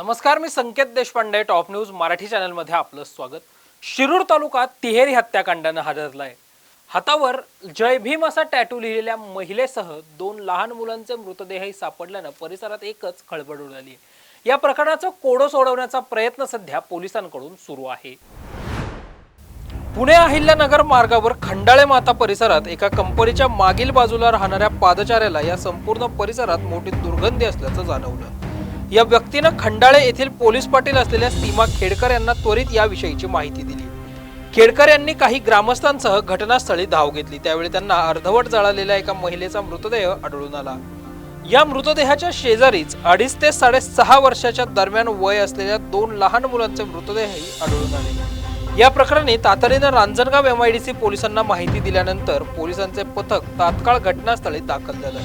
नमस्कार, मी संकेत Deshpande, top news Marathi चॅनलमध्ये आपलं स्वागत। शिरूर तालुक्यात तिहेरी हत्याकांडाने हादरलाय। हातावर जय भीम असा टॅटू लिहिलेल्या महिलेसह 2 लहान मुलांचे मृतदेहही सापडल्याने परिसरात एकच खळबळ उडाली आहे। या प्रकरणाचा कोडो सोडवण्याचा प्रयत्न सध्या पोलिसांकडून सुरू आहे। पुणे अहिल्यानगर मार्गावर खंडाळे माता परिसरात एका कंपनीच्या मागील बाजूला राहणाऱ्या पादचाऱ्याला या संपूर्ण परिसरात मोठी दुर्गंधी असल्याचं जाणवलं। या व्यक्तीने खंडाळे येथील पोलीस पाटील असलेल्या सीमा खेडकर यांना त्वरित याविषयीची माहिती दिली। खेडकर यांनी काही ग्रामस्थांसह घटनास्थळी धाव घेतली। त्यावेळी त्यांना अर्धवट जळालेल्या एका महिलेचा मृतदेह आढळून आला। या मृतदेहाच्या शेजारीच 2.5 ते 6.5 वर्षाच्या दरम्यान वय असलेल्या 2 लहान मुलांचे मृतदेहही आढळून आले। या प्रकरणी तातडीने रांजणगाव MIDC पोलिसांना माहिती दिल्यानंतर पोलिसांचे पथक तात्काळ घटनास्थळी दाखल झालं।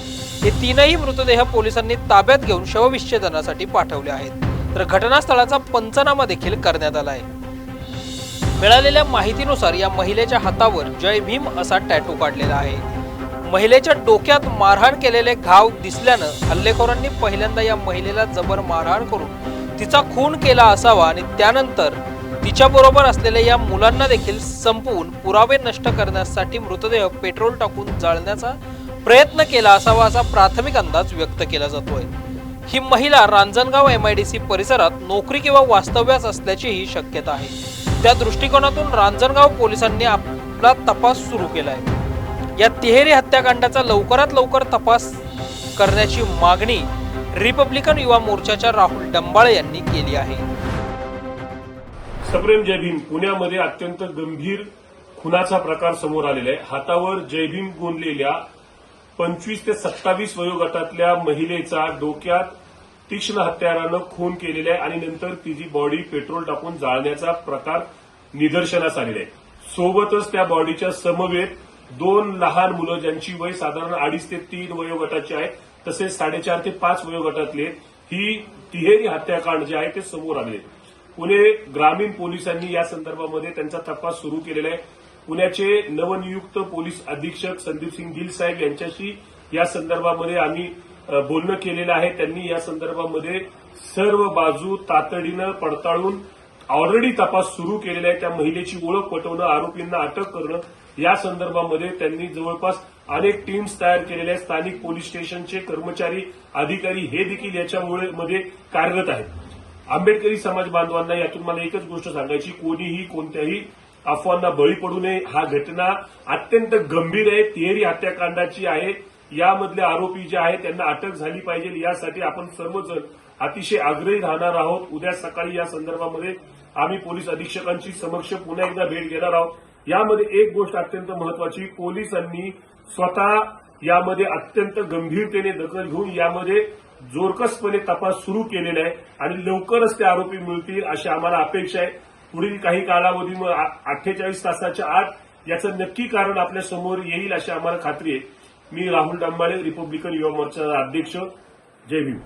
हे 3ही मृतदेह पोलिसांनी ताब्यात घेऊन शवविच्छेदनासाठी पाठवले आहेत, तर घटनास्थळाचा पंचनामा देखील करण्यात आला आहे। मिळालेल्या माहितीनुसार या महिलेच्या हातावर जय भीम असा टॅटू काढलेला आहे। महिलेच्या डोक्यात मारहाण केलेले घाव दिसल्यानं हल्लेखोरांनी पहिल्यांदा या महिलेला जबर मारहाण करून तिचा खून केला असावा आणि त्यानंतर तिच्याबरोबर असलेल्या या मुलांना देखील संपवून पुरावे नष्ट करण्यासाठी मृतदेह पेट्रोल टाकून जाळण्याचा प्रयत्न केला असावा असा प्राथमिक अंदाज व्यक्त केला जातोय। ही महिला रांजणगाव MIDC परिसरात नोकरी किंवा वास्तव्यास असल्याचीही शक्यता आहे। त्या दृष्टिकोनातून रांजणगाव पोलिसांनी आपला तपास सुरू केलाय। या तिहेरी हत्याकांडाचा लवकरात लवकर तपास करण्याची मागणी रिपब्लिकन युवा मोर्चाच्या राहुल डंबाळे यांनी केली आहे। सप्रेम जय भीम पुण्यामध्ये अत्यंत गंभीर खुनाचा प्रकार समोर आलेला आहे। हातावर जय भीम गोंदलेल्या 25 ते 27 वयोगटातल्या महिलेचा डोक्यात तीक्ष्ण हत्यारानं खून केलेला आहे आणि नंतर तिची बॉडी पेट्रोल टाकून जाळण्याचा प्रकार निदर्शनास आलेला आहे। सोबतच त्या बॉडीच्या समवेत 2 लहान मुलं ज्यांची वय साधारण 2.5 ते 3 वयोगटाची आहे, तसेच 4.5 ते 5 वयोगटातले ही तिहेरी हत्याकांड जे आहे ते समोर आले। पुणे ग्रामीण पोलिसांनी या संदर्भामध्ये त्यांचा तपास सुरू केलेला आहे। पुण्याचे नवनियुक्त पोलीस अधीक्षक संदीप सिंग गिल साहेब यांच्याशी या संदर्भामध्ये आम्ही बोलणं केलेलं आहे। त्यांनी या संदर्भामध्ये सर्व बाजू तातडीनं पडताळून ऑलरेडी तपास सुरू केलेला आहे। त्या महिलेची ओळख पटवणं, आरोपींना अटक करणं या संदर्भामध्ये त्यांनी जवळपास अनेक टीम्स तयार केलेल्या आहेत। स्थानिक पोलीस स्टेशनचे कर्मचारी, अधिकारी हे देखील याच्यामध्ये कार्यरत आहेत। आंबेडकरी समाज बांधवांना यातून मला एकच गोष्ट सांगायची, कोणीही कोणत्याही अफवांना बळी पडू नये। हा घटना अत्यंत गंभीर आहे, तिहेरी हत्याकांडाची आहे। यामधले आरोपी जे आहेत त्यांना अटक झाली पाहिजे, यासाठी आपण सर्वजण अतिशय आग्रही राहणार आहोत। उद्या सकाळी या संदर्भामध्ये आम्ही पोलीस अधीक्षकांची समक्ष पुन्हा एकदा भेट घेणार आहोत। यामध्ये एक गोष्ट अत्यंत महत्वाची, पोलिसांनी स्वतः यामध्ये अत्यंत गंभीरतेने दखल घेऊन यामध्ये जोरकसपणे तपास सुरू केलेला आहे आणि लवकरच ते आरोपी मिळतील अशी आम्हाला अपेक्षा आहे। पुढील काही कालावधीमध्ये 48 तासाच्या आत याचं नक्की कारण आपल्या समोर येईल अशी आम्हाला खात्री आहे। मी राहुल डंबाळे, रिपब्लिकन युवा मोर्चाचा अध्यक्ष। जय भीम।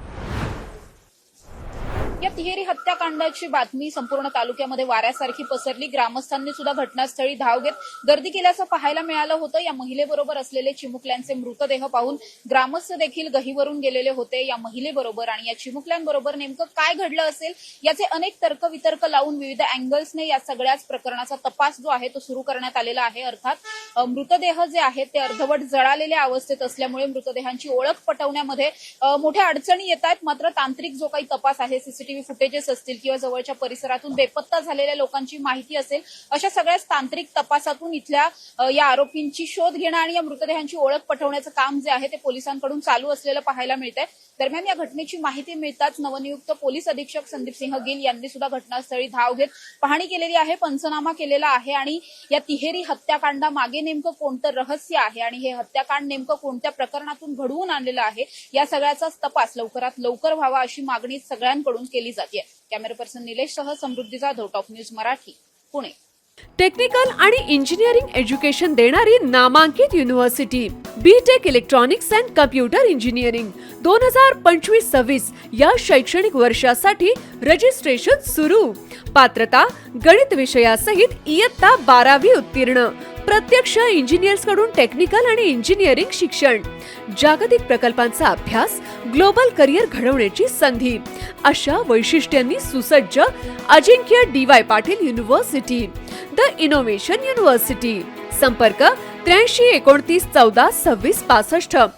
या तिहेरी हत्याकांडाची बातमी संपूर्ण तालुक्यामध्ये वाऱ्यासारखी पसरली। ग्रामस्थांनी सुद्धा घटनास्थळी धाव घेत गर्दी केल्याचं पाहायला मिळालं होतं। या महिलेबरोबर असलेले चिमुकल्यांचे मृतदेह पाहून ग्रामस्थ देखील गहिवरून गेलेले होते। या महिलेबरोबर आणि या चिमुकल्यांबरोबर नेमकं काय घडलं असेल याचे अनेक तर्कवितर्क लावून विविध अँगल्सने या सगळ्याच प्रकरणाचा तपास जो आहे तो सुरू करण्यात आलेला आहे। अर्थात मृतदेह जे आहेत ते अर्धवट जळालेल्या अवस्थेत असल्यामुळे मृतदेहांची ओळख पटवण्यामध्ये मोठ्या अडचणी येत आहेत। मात्र तांत्रिक जो काही तपास आहे, CCTV फुटेजेस असतील किंवा जवळच्या परिसरातून बेपत्ता झालेल्या लोकांची माहिती असेल, अशा सगळ्याच तांत्रिक तपासातून इथल्या या आरोपींची शोध घेणं आणि या मृतदेहांची ओळख पटवण्याचं काम जे आहे ते पोलिसांकडून चालू असलेलं पाहायला मिळतंय। दरम्यान या घटनेची माहिती मिळताच नवनियुक्त पोलीस अधीक्षक संदीप सिंह गिल यांनी सुद्धा घटनास्थळी धाव घेत पाहणी केलेली आहे, पंचनामा केलेला आहे आणि या तिहेरी हत्याकांडामागे नेमकं कोणतं रहस्य आहे आणि हे हत्याकांड नेमकं कोणत्या प्रकरणातून घडवून आणलेलं आहे या सगळ्याचाच तपास लवकरात लवकर व्हावा अशी मागणी सगळ्यांकडून केली जाते। कॅमेरा पर्सन निलेशसह Samruddhi Jadhav, top news Marathi, Pune. Technical आणि इंजिनिअरिंग एज्युकेशन देणारी नामांकित university BTech electronics and computer engineering 2025-26 या शैक्षणिक वर्षासाठी रजिस्ट्रेशन सुरू। पात्रता गणित विषयासहित इयत्ता 12वी उत्तीर्ण, प्रत्यक्ष इंजिनियर्सकडून टेक्निकल आणि इंजिनिअरिंग शिक्षण, जागतिक प्रकल्पांचा अभ्यास, ग्लोबल करिअर घडवण्याची संधी अशा वैशिष्ट्यांनी सुसज्ज अजिंक्य DY Patil university, the innovation university. संपर्क 83 29 14 26 65.